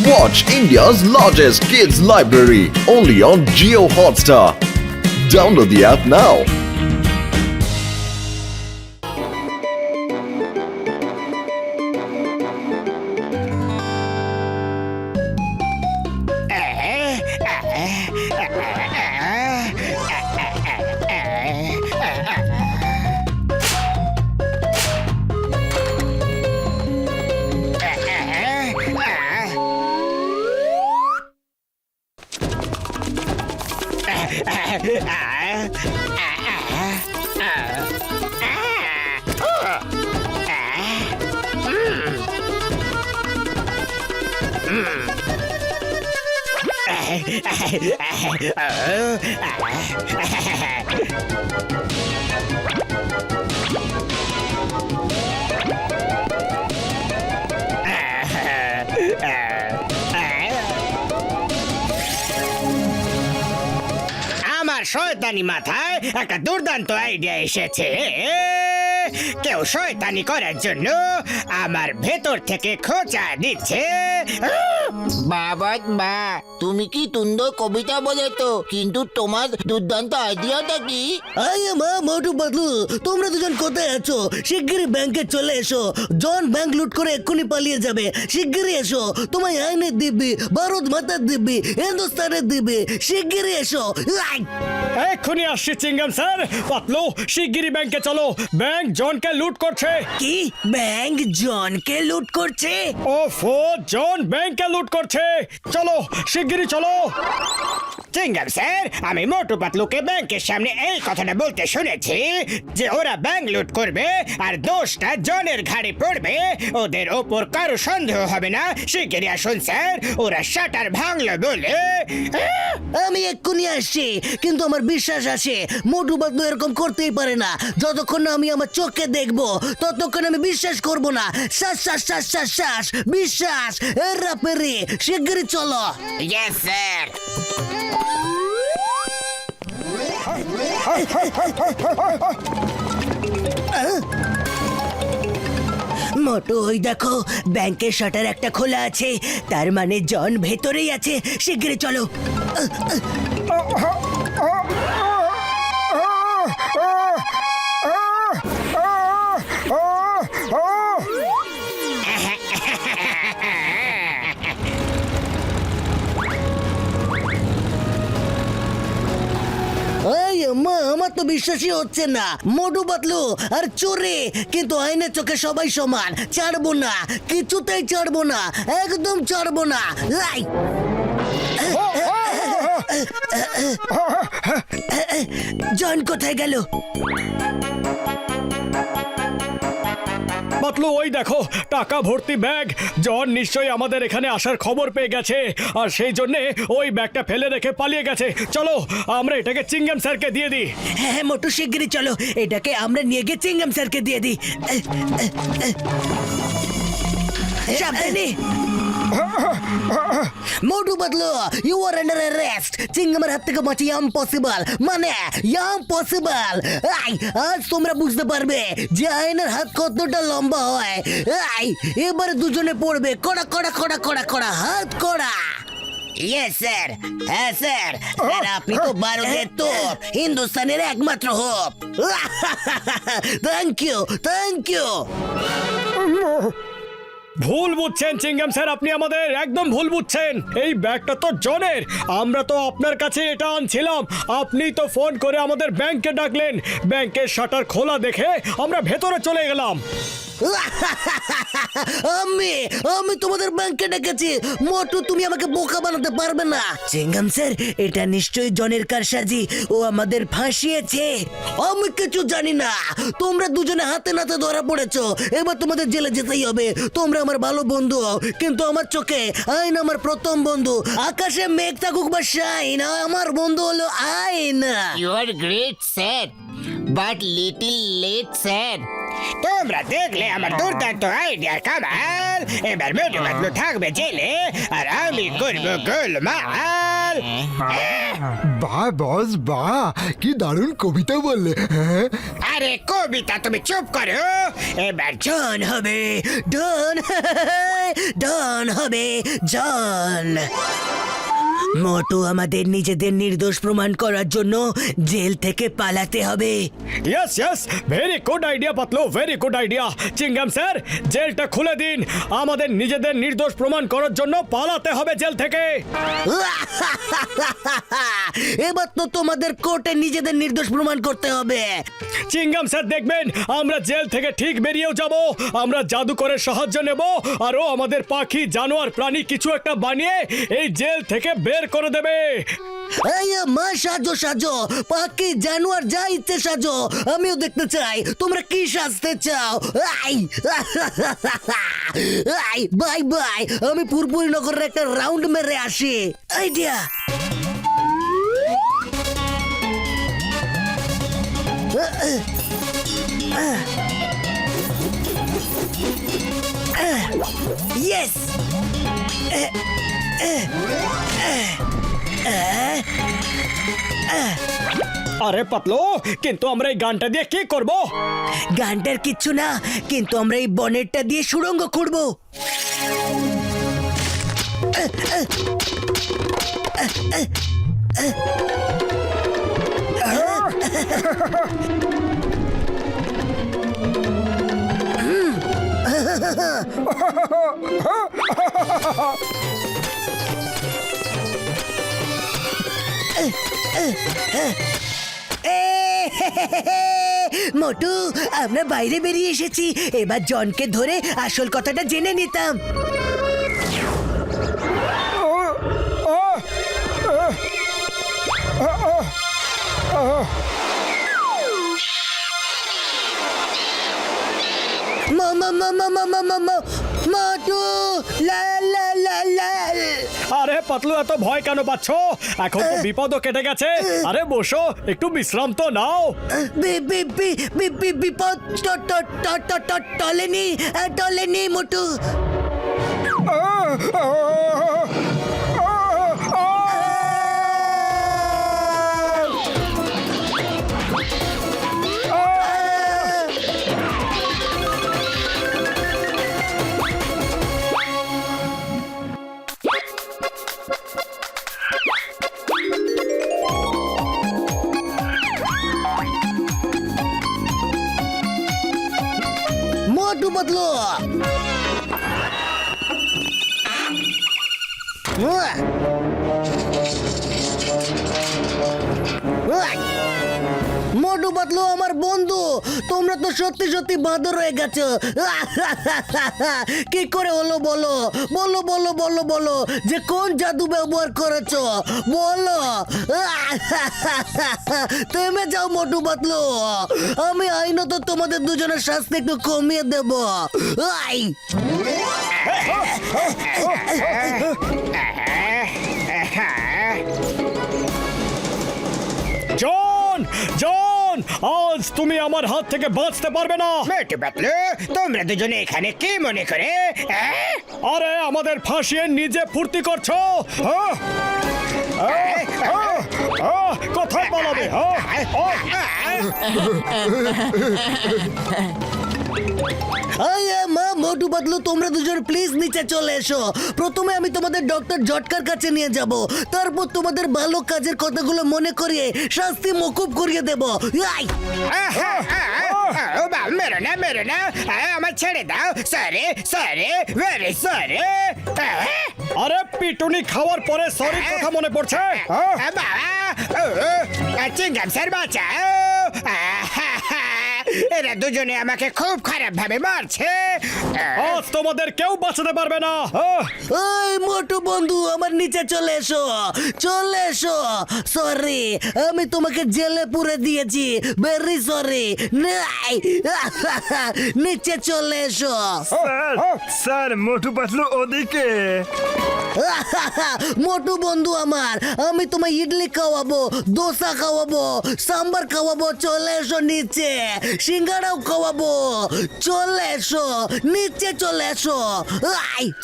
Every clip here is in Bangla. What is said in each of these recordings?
Watch India's largest kids library only on Jio Hotstar. Download the app now. আমার শয়তানি মাথায় একটা দুর্দান্ত আইডিয়া এসেছে। কেউ শয়তানি করার জন্য আমার ভেতর থেকে খোঁচা দিচ্ছে। বাবা মা, তুমি কি সুন্দর কবিতা বলেছো, কিন্তু তোমার দুর্দান্ত আইডিয়াটা কি? আরে মা মোটু পাতলু, তোমরা দুজন কোথায় আছো? শিগগিরই ব্যাংকে চলে এসো। জন ব্যাংক লুট করে এক্ষুনি পালিয়ে যাবে। শিগগিরই এসো। তোমায় আইনের দিব্যি, ভারত মাতার দিব্যি, হিন্দুস্তানের দিব্যি, শিগগিরই এসো। এক্ষুনি আসছি চিঙ্গাম স্যার। পাতলু, শিগগিরই ব্যাংকে চলো। ব্যাংক জনকে লুট করছে। কি ব্যাংক জনকে লুট করছে? ওফো, জন ব্যাংকে লুট করছে। চলো, শিগগিরই চলো। চিঙ্গাম স্যার, আমি মোটু পাতলুকে ব্যাংকের সামনে এই কথাটা বলতে শুনেছি যে ওরা ব্যাংক লুট করবে আর দোষটা জনের ঘাড়ে পড়বে। ওদের ওপর কারো সন্দেহ হবে না। শিগগিরই আসুন স্যার, ওরা শাটার ভাঙলো বলে। আমি এক্ষুনি আসছি, কিন্তু আমার বিশ্বাস আছে মোটু পাতলু এরকম করতেই পারে না। যতক্ষণ না আমি আমার চোখে দেখবো ততক্ষণ আমি বিশ্বাস করব না। শ্বাস শ্বাস শ্বাস শ্বাস শ্বাস বিশ্বাস এরা পেরে। শিগগিরই চলো। Yes sir. মোটু, ওই দেখো ব্যাংকের শাটার একটা খোলা আছে, তার মানে জন ভেতরেই আছে। শিগগিরই চলো। মা, আমার তো বিশ্বাসই হচ্ছে না। মোটু পাতলু আর চোরে, কিন্তু আইনের চোখে সবাই সমান। ছাড়বো না, কিছুতেই ছাড়বো না, একদম ছাড়বো না। জন কোথায় গেল? পাতলু, ওই দেখো টাকা ভর্তি ব্যাগ। জন নিশ্চয়ই আমাদের এখানে আসার খবর পেয়ে গেছে, আর সেই জন্য ওই ব্যাগটা ফেলে রেখে পালিয়ে গেছে। চলো, আমরা এটাকে চিঙ্গাম স্যারকে দিয়ে দিই। হ্যাঁ মোটু, শিগগিরই চলো। এটাকে আমরা নিয়ে গিয়ে চিঙ্গাম স্যারকে দিয়ে দিই। সাবধানে। Motu Patlu, you are under arrest. চিঙ্গামের হাত থেকে বাঁচি ইম্পসিবল, মানে ইম্পসিবল। আজ তোমরা বুঝতে পারবে যে আইনের হাত কতটা লম্বা হয়। এবারে দুজনে পড়বে কড়া কড়া কড়া কড়া কড়া হাত কড়া। Yes sir. হ্যাঁ স্যার, স্যার আপনি তো ভারতের তোপ, হিন্দুস্তানের একমাত্র hope. Thank you, thank you. ভুল বুঝছেন চিঙ্গাম স্যার, আপনি আমাদের একদম ভুল বুঝছেন। এই ব্যাগটা তো জনের। আমরা তো আপনার কাছে এটা আনছিলাম। আপনি তো ফোন করে আমাদের ব্যাংকে ডাকলেন। ব্যাংকের শাটার খোলা দেখে আমরা ভেতরে চলে গেলাম। আমি আমি তোমাদের ব্যাংকে ডেকেছি। মোটু, তুমি আমাকে বোকা বানাতে পারবে না। চিঙ্গাম স্যার, এটা নিশ্চয়ই জনের কারসাজি। ও আমাদের ফাঁসিয়েছে। আমি কিছু জানি না। তোমরা দুজনে হাতে নাতে ধরা পড়েছো। এবার তোমাদের জেলে যেতেই হবে। তোমরা আমার ভালো বন্ধু, কিন্তু আমার চোখে আইন আমার প্রথম বন্ধু। আকাশে মেঘ থাকুক বা শাইন, আমার বন্ধু হলো আইন। You are great sir, but little late sir. তোমরা দেখলে আমার দুর্দান্ত আইডিয়ার কামাল। এবার মোটু পাতলু থাকবে জেলে আর আমি করবো গোলমাল। বল। বাহ বস বাহ, কি দারুণ কবিতা বললে। হ্যাঁ আরে কবিতা তুমি চুপ করো। এবার ডন হবে ডন ডন হবে জন। মোটু আমাদের নিজেদের নির্দোষ প্রমাণ করার জন্য জেল থেকে পালাতে হবে। Yes yes, very good idea Patlu, very good idea. Chingam sir, জেলটা খুলে দিন। আমাদের নিজেদের নির্দোষ প্রমাণ করার জন্য পালাতে হবে জেল থেকে। এবার তো তোমাদের কোর্টে নিজেদের নির্দোষ প্রমাণ করতে হবে। চিংগাম স্যার দেখবেন, আমরা জেল থেকে ঠিক বেরিয়েও যাব। আমরা জাদুকরের সাহায্য নেব, আর ও আমাদের পাখি জানোয়ার প্রাণী কিছু একটা বানিয়ে এই জেল থেকে বের করে দেবে। এই মা সাজো সাজো, পাখি জানোয়ার যা ইচ্ছে সাজো, আমিও দেখতে চাই তোমরা কি সাজতে চাও। আই আই বাই বাই, আমি পুরপুরি নগরের একটা রাউন্ড মেরে আসি। Idea yes. আরে পাতলু, কিন্তু আমরা এই গানটা দিয়ে কি করব? গানটার কিচ্ছু না, কিন্তু আমরা এই বনেটটা দিয়ে সুড়ঙ্গ করব। মোটু, আমরা বাইরে বেরিয়ে এসেছি। এবার জনকে ধরে আসল কথাটা জেনে নিতাম। মোটু লা লা লা লা। আরে পাতলু, এত ভয় কেন পাচ্ছ? এখন তো বিপদও কেটে গেছে। আরে বসো, একটু বিশ্রাম তো নাও। বিপদ টলেনি টলেনি মোটু। মোটু বদলো। মোটু বদলো আমার বন্ধু, তোমরা তো সত্যি সত্যি বাঁদর হয়ে গেছো। কি করে হলো বলো বলো বলো বলো বলো, যে কোন জাদু ব্যবহার করেছো বলো। থেমে যাও মোটু বদলো, আমি আইনত তোমাদের দুজনের শাস্তি একটু কমিয়ে দেব। আই জন, জন, আজ তুমি আমার হাত থেকে বাঁচতে পারবে না। মোটু পাতলু, তোমরা দুজনে এখানে কি মনে করে? আরে আমাদের ফাঁসিয়ে নিজে ফুর্তি করছো। কোথায় পালাবে? মা মোটু বদলু, তোমরা দুজন প্লিজ নিচে চলে এসো। প্রথমে আমি তোমাদের ডক্টর জটকার কাছে নিয়ে যাব, তারপর তোমাদের ভালো কাজের কথাগুলো মনে করিয়ে শাস্তি মকুব করিয়ে দেব। আই মেরো না মেরো না, আমার ছেড়ে দাও। Sorry sorry, very sorry. আরে পিটুনি খাওয়ার পরে সরি কথা মনে পড়ছে? বাবা, চিংগাম স্যার বাঁচাও। এরা দুজনে আমাকে খুব খারাপ ভাবে মারছে। আজ তোমাদের কেউ বাঁচাতে পারবে না। ওই মোটু বন্ধু, আমার নিচে চলে এসো, চলে এসো। সরি, আমি তোমাকে জেলে পুরে দিয়েছি, ভেরি সরি। নাই, নিচে চলে এসো। স্যার, মোটু পাতলু ওদিকে। মোটু বন্ধু আমার, আমি তোমায় ইডলি খাওয়াবো, দোসা খাওয়াবো, সাম্বার খাওয়াবো, চলে এসো নিচে। সিঙ্গাড়াও খাওয়াবো, চলে এসো নিচে, চলে এসো।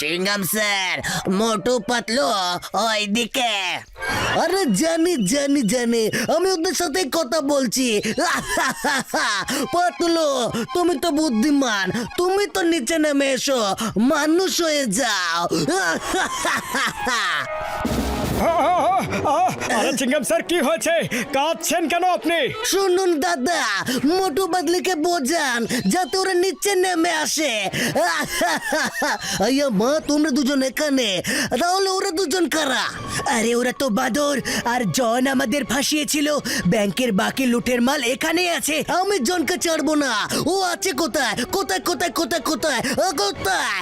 চিংগাম স্যার, মোটু পাতলু ওইদিকে। আরে জানি জানি জানি, আমি ওদের সাথে কথা বলছি। পাতলু, তুমি তো বুদ্ধিমান, তুমি তো নিচে নেমে এসো, মানুষ হয়ে যাও। আরে চিঙ্গাম স্যার, কি হয়েছে? কাঁদছেন কেন আপনি? শুনুন দাদা, মোটু বাদলিকে বোঝান যাতে ওরা নিচে নেমে আসে। আইয়া মা, তোমরা দুজন এখানে, তাহলে ওরা দুজন কারা? আরে ওরা তো বাদর আর জন আমাদের ফাঁসিয়েছিল। ব্যাংকের বাকি লুটের মাল এখানে আছে। আমি জনকে ছাড়বো না। ও আছে কোথায়? কোথায় কোথায় কোথায় কোথায় কোথায়?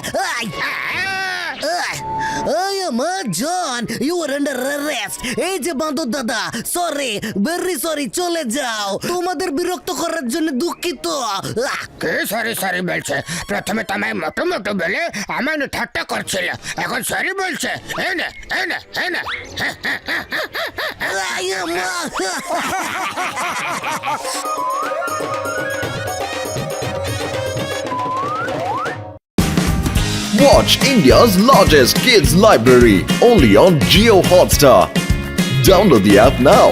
আমার জন, ইউ আর আন্ডার অ্যারেস্ট। এই যে বাঁদর দাদা, সরি, ভেরি সরি, চলে যাও। তোমাদের বিরক্ত করার জন্য দুঃখিত। কে সরি সরি বলছে? প্রথমে তো আমায় মোটো মোটো বলে আমায় ঠাট্টা করছিল, এখন সরি বলছে। এই না এই না এই না। Watch India's largest kids library only on Geo Hotstar. Download the app now.